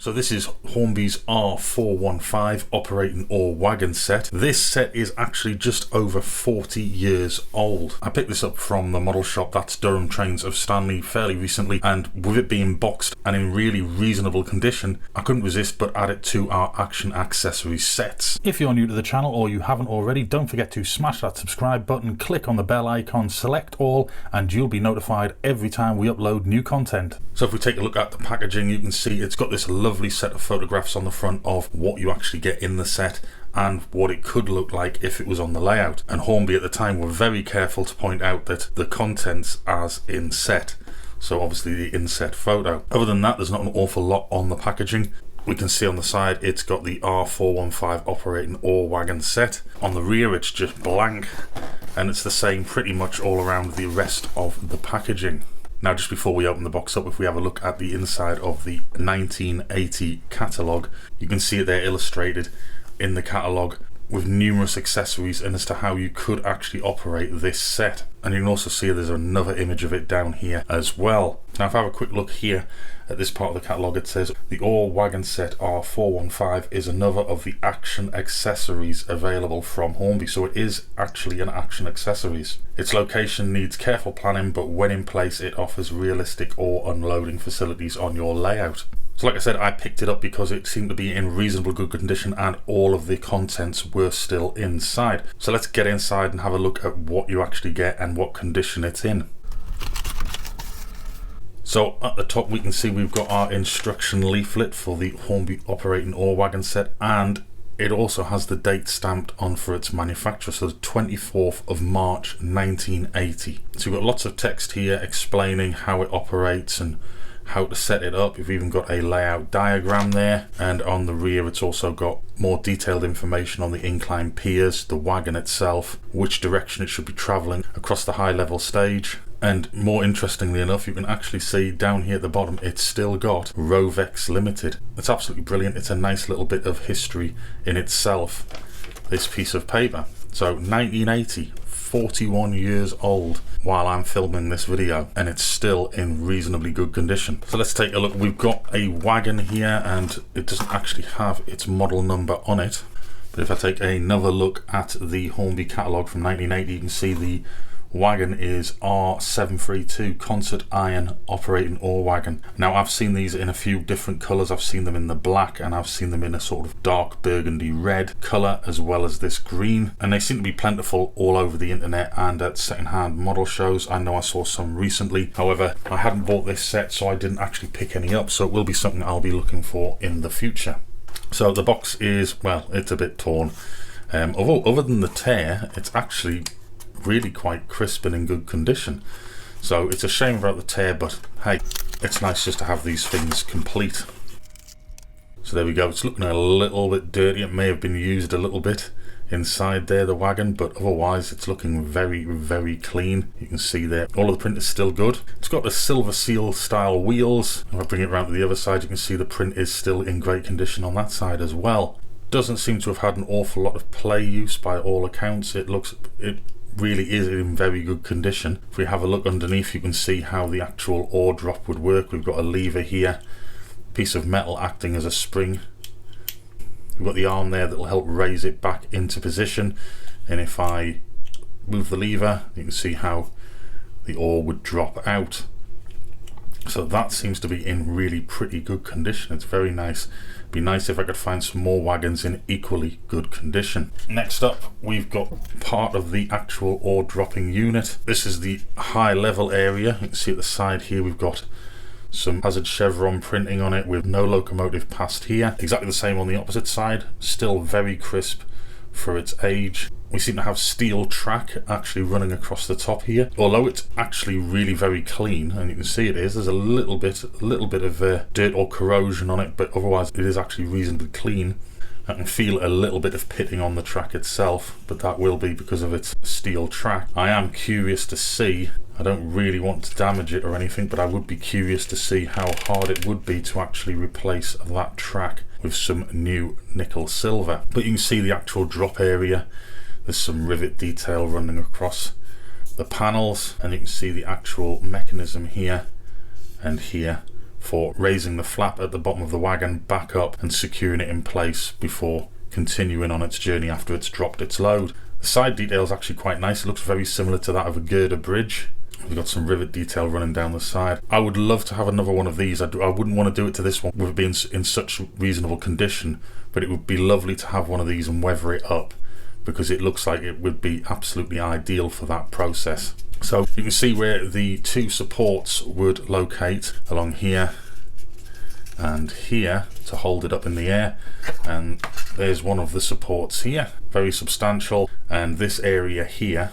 So this is Hornby's R.415 operating or wagon set. This set is actually just over 40 years old. I picked this up from the model shop, that's Durham Trains of Stanley, fairly recently, and with it being boxed and in really reasonable condition, I couldn't resist but add it to our Action accessories sets. If you're new to the channel or you haven't already, don't forget to smash that subscribe button, click on the bell icon, select all, and you'll be notified every time we upload new content. So if we take a look at the packaging, you can see it's got this lovely set of photographs on the front of what you actually get in the set and what it could look like if it was on the layout. And Hornby at the time were very careful to point out that the contents as in set, so obviously the inset photo. Other than that, there's not an awful lot on the packaging. We can see on the side it's got the R.415 operating or wagon set. On the rear it's just blank, and it's the same pretty much all around the rest of the packaging. Now, just before we open the box up, if we have a look at the inside of the 1980 catalogue, you can see it there illustrated in the catalogue with numerous accessories and as to how you could actually operate this set. And you can also see there's another image of it down here as well. Now, if I have a quick look here at this part of the catalogue, it says the All Wagon Set R.415 is another of the Action accessories available from Hornby. So it is actually an Action accessories. Its location needs careful planning, but when in place it offers realistic ore unloading facilities on your layout. So like I said, I picked it up because it seemed to be in reasonably good condition and all of the contents were still inside. So let's get inside and have a look at what you actually get and what condition it's in. So at the top we can see we've got our instruction leaflet for the Hornby operating or wagon set, and it also has the date stamped on for its manufacturer, so the 24th of March 1980. So we've got lots of text here explaining how it operates and how to set it up. We've even got a layout diagram there, and on the rear it's also got more detailed information on the incline piers, the wagon itself, which direction it should be travelling across the high level stage. And more interestingly enough, you can actually see down here at the bottom it's still got Rovex Limited. It's absolutely brilliant. It's a nice little bit of history in itself, this piece of paper. So 1980, 41 years old while I'm filming this video, and it's still in reasonably good condition. So let's take a look. We've got a wagon here and it doesn't actually have its model number on it, but if I take another look at the Hornby catalogue from 1980, you can see the wagon is R732 concert iron operating ore wagon. Now I've seen these in a few different colours. I've seen them in the black and I've seen them in a sort of dark burgundy red colour, as well as this green, and they seem to be plentiful all over the internet and at second-hand model shows. I know I saw some recently, however I hadn't bought this set so I didn't actually pick any up, so it will be something I'll be looking for in the future. So the box is, well, it's a bit torn. Although other than the tear, it's actually really quite crisp and in good condition. So it's a shame about the tear, but hey, it's nice just to have these things complete. So there we go. It's looking a little bit dirty. It may have been used a little bit inside there, the wagon, but otherwise it's looking very, very clean. You can see there all of the print is still good. It's got the silver seal style wheels. If I bring it around to the other side, you can see the print is still in great condition on that side as well. Doesn't seem to have had an awful lot of play use by all accounts. It really is in very good condition. If we have a look underneath, you can see how the actual ore drop would work. We've got a lever here, piece of metal acting as a spring. We've got the arm there that will help raise it back into position, and if I move the lever, you can see how the ore would drop out. So that seems to be in really pretty good condition. It's very nice. It'd be nice if I could find some more wagons in equally good condition. Next up, we've got part of the actual ore dropping unit. This is the high level area. You can see at the side here we've got some hazard chevron printing on it with no locomotive past here. Exactly the same on the opposite side. Still very crisp for its age. We seem to have steel track actually running across the top here, although it's actually really very clean, and you can see it is. There's a little bit of dirt or corrosion on it, but otherwise it is actually reasonably clean. I can feel a little bit of pitting on the track itself, but that will be because of its steel track. I am curious to see, I don't really want to damage it or anything, but I would be curious to see how hard it would be to actually replace that track with some new nickel silver. But you can see the actual drop area. There's some rivet detail running across the panels, and you can see the actual mechanism here and here for raising the flap at the bottom of the wagon back up and securing it in place before continuing on its journey after it's dropped its load. The side detail is actually quite nice. It looks very similar to that of a girder bridge. We've got some rivet detail running down the side. I would love to have another one of these. I wouldn't want to do it to this one with it being in such reasonable condition, but it would be lovely to have one of these and weather it up, because it looks like it would be absolutely ideal for that process. So you can see where the two supports would locate along here and here to hold it up in the air, and there's one of the supports here, very substantial, and this area here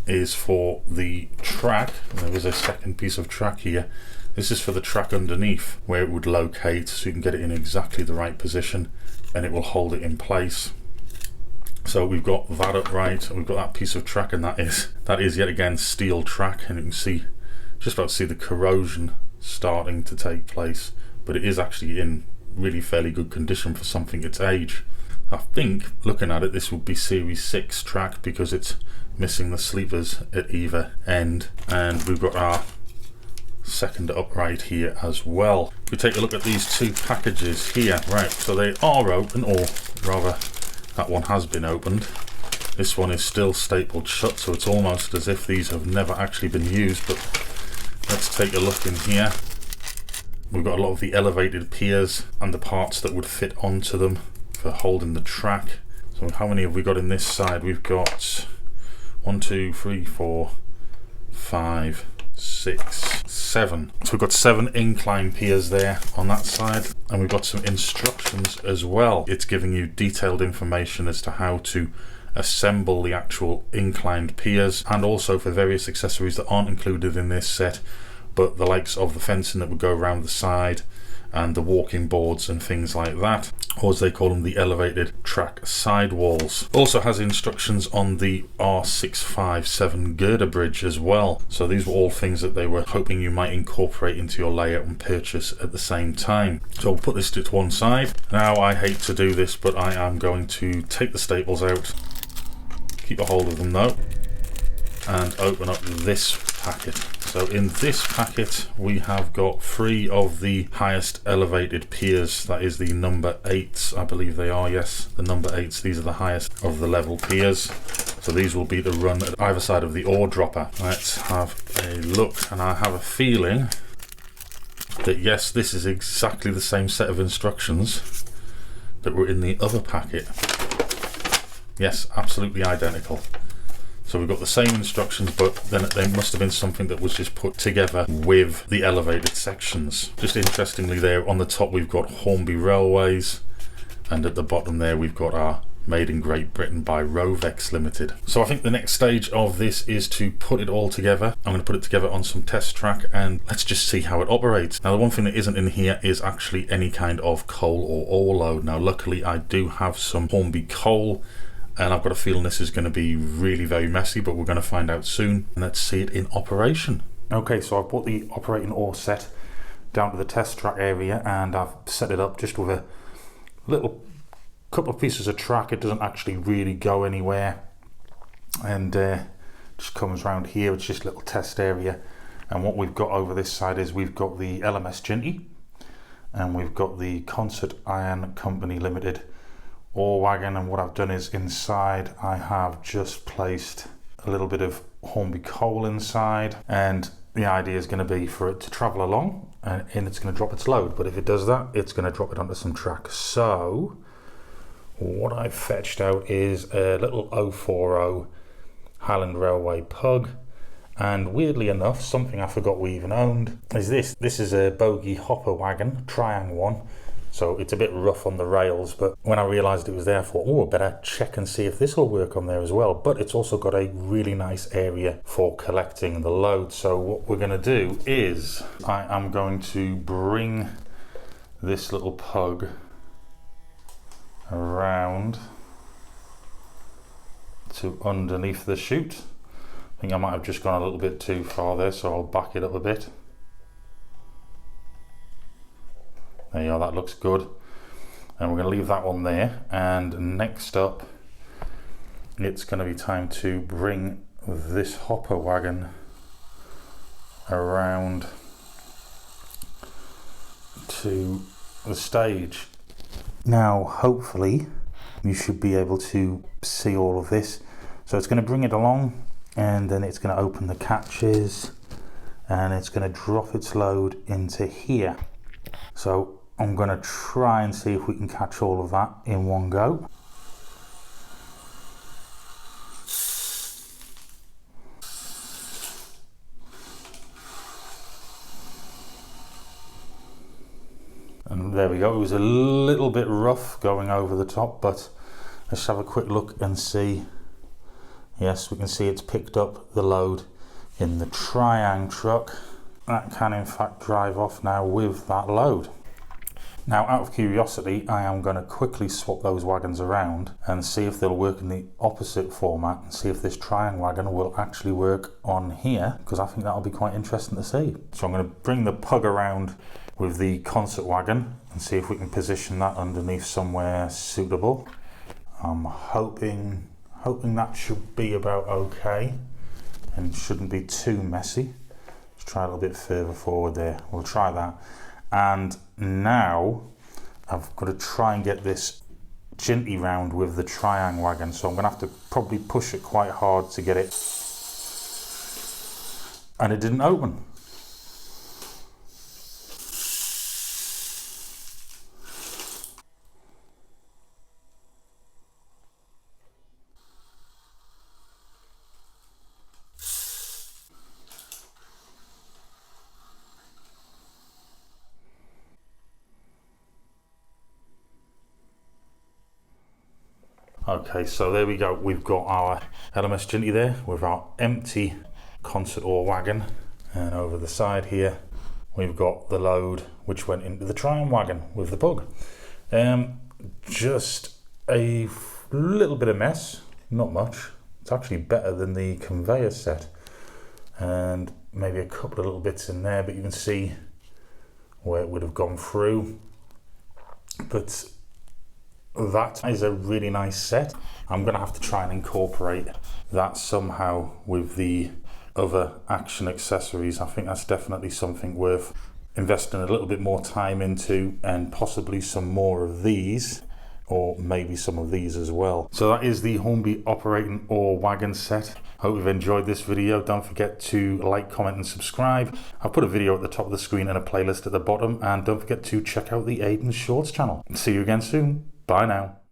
is for the track. There is a second piece of track here. This is for the track underneath where it would locate, so you can get it in exactly the right position and it will hold it in place. So we've got that upright, and we've got that piece of track, and that is yet again steel track, and you can see, just about to see the corrosion starting to take place, but it is actually in really fairly good condition for something its age. I think, looking at it, this would be Series 6 track because it's missing the sleepers at either end, and we've got our second upright here as well. If we take a look at these two packages here, right, so they are open, or rather that one has been opened. This one is still stapled shut, so it's almost as if these have never actually been used, but let's take a look in here. We've got a lot of the elevated piers and the parts that would fit onto them for holding the track. So how many have we got in this side? We've got 1, 2, 3, 4, 5, 6, 7. So we've got 7 incline piers there on that side, and we've got some instructions as well. It's giving you detailed information as to how to assemble the actual inclined piers, and also for various accessories that aren't included in this set, but the likes of the fencing that would go around the side and the walking boards and things like that, or as they call them, the elevated track sidewalls. Also has instructions on the R.415 girder bridge as well. So these were all things that they were hoping you might incorporate into your layout and purchase at the same time. So we'll put this to one side. Now, I hate to do this, but I am going to take the staples out, keep a hold of them though, and open up this packet. So in this packet we have got 3 of the highest elevated piers. That is the number 8s, I believe they are, yes, the number 8s. These are the highest of the level piers. So these will be to run at either side of the ore dropper. Let's have a look, and I have a feeling that yes, this is exactly the same set of instructions that were in the other packet. Yes, absolutely identical. So we've got the same instructions, but then there must have been something that was just put together with the elevated sections. Just interestingly there, on the top we've got Hornby Railways, and at the bottom there we've got our made in Great Britain by Rovex Limited. So I think the next stage of this is to put it all together. I'm going to put it together on some test track, and let's just see how it operates. Now, the one thing that isn't in here is actually any kind of coal or ore load. Now, luckily I do have some Hornby coal, and I've got a feeling this is going to be really very messy, but we're going to find out soon. Let's see it in operation. Okay, so I've brought the operating ore set down to the test track area, and I've set it up just with a little couple of pieces of track. It doesn't actually really go anywhere, and just comes around here. It's just a little test area. And what we've got over this side is we've got the LMS Ginty, and we've got the Concert Iron Company Limited ore wagon. And what I've done is inside I have just placed a little bit of Hornby coal inside, and the idea is going to be for it to travel along, and it's going to drop its load. But if it does that, it's going to drop it onto some track. So what I've fetched out is a little 040 Highland Railway pug, and weirdly enough, something I forgot we even owned is this. This is a bogie hopper wagon, triang one. So it's a bit rough on the rails, but when I realised it was there, I thought, oh, I better check and see if this will work on there as well. But it's also got a really nice area for collecting the load. So what we're going to do is I am going to bring this little pug around to underneath the chute. I think I might have just gone a little bit too far there, so I'll back it up a bit. There you are, that looks good. And we're going to leave that one there. And next up, it's going to be time to bring this hopper wagon around to the stage. Now hopefully you should be able to see all of this. So it's going to bring it along, and then it's going to open the catches, and it's going to drop its load into here. So I'm going to try and see if we can catch all of that in one go. And there we go. It was a little bit rough going over the top, but let's have a quick look and see. Yes, we can see it's picked up the load in the triang truck. That can in fact drive off now with that load. Now, out of curiosity, I am going to quickly swap those wagons around and see if they'll work in the opposite format, and see if this triang wagon will actually work on here, because I think that'll be quite interesting to see. So I'm going to bring the pug around with the concert wagon and see if we can position that underneath somewhere suitable. I'm hoping that should be about okay and shouldn't be too messy. Let's try a little bit further forward there. We'll try that. And now I've got to try and get this gently round with the triang wagon, so I'm going to have to probably push it quite hard to get it. And it didn't open. Okay, so there we go. We've got our LMS Ginty there with our empty concert ore wagon, and over the side here we've got the load which went into the triang wagon with the pug. Just a little bit of mess, not much. It's actually better than the conveyor set, and maybe a couple of little bits in there, but you can see where it would have gone through. But that is a really nice set. I'm going to have to try and incorporate that somehow with the other Action accessories. I think that's definitely something worth investing a little bit more time into, and possibly some more of these, or maybe some of these as well. So that is the Hornby operating ore wagon set. Hope you've enjoyed this video. Don't forget to like, comment and subscribe. I've put a video at the top of the screen and a playlist at the bottom, and don't forget to check out the Aidans Shorts channel. See you again soon. Bye now.